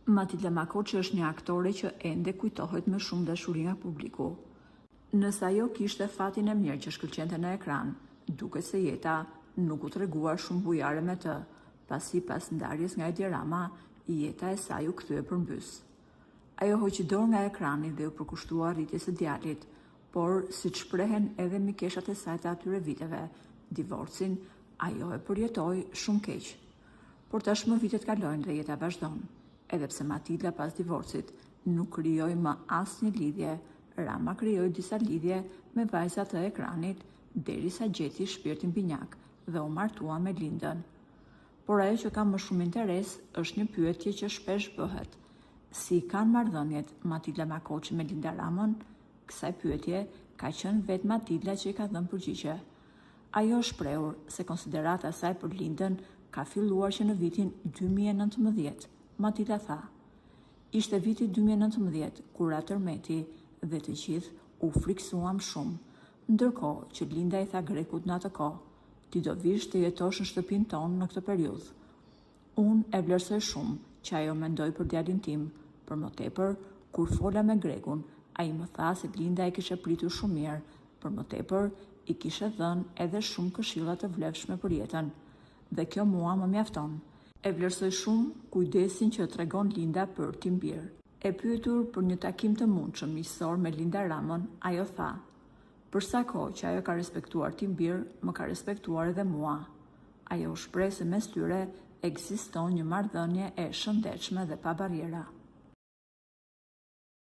Matilda Makoçi është një aktore që ende kujtohet me shumë dashuri nga publiku. Nëse ajo kishte fatin e mirë që shkëlqente në ekran, duket se jeta nuk u treguar shumë bujare me të, pasi pas ndarjes nga Edi Rama, jeta e saj u kthye përmbys. Ajo hoqi dorë nga ekrani dhe u përkushtua rritjes së djalit, por siç shprehen edhe mikeshat e saj të atyre viteve, divorcin ajo e përjetoi shumë keq. Por tashmë vitet kalojnë dhe jeta vazhdon. Edhe pse Matilda pas divorcit nuk krijoi më asnjë lidhje, Rama krijoi disa lidhje me vajzat e ekranit derisa gjeti shpirtin binjak dhe u martua me Lindën. Por ajo që ka më shumë interes është një pyetje që shpesh bëhet. Si kanë marrëdhëniet Matilda Makoçi me Linda Ramën? Kësaj pyetje ka qenë vetë Matilda që i ka dhënë përgjigje. Ajo shprehur se konsiderata e saj për Lindën ka filluar që në vitin 2019. Matilda tha: "Ishte viti 2019 kur ra tërmeti dhe të gjithë u friksuam shumë, ndërkohë që Linda i tha Grekut në atë kohë: ti do vish të jetosh në shtëpinë tonë në këtë periudhë. Unë e vlerësoj shumë që ajo mendoi për djalin tim, për më tepër kur fola me Grekun, ai më tha se Linda e kishte pritur shumë mirë, për më tepër i kishe dhënë edhe shumë këshilla të vlefshme për jetën, dhe kjo mua më mjafton. E vlerësoj shumë kujdesin që tregon Linda për Timbir." E pyetur për një takim të mundshëm miqësor me Linda Ramën, ajo tha: "Për sa kohë që ajo ka respektuar Timbir, më ka respektuar edhe mua." Ajo u shpreh se mes tyre ekziston një marrëdhënie e shëndetshme dhe pa barriera.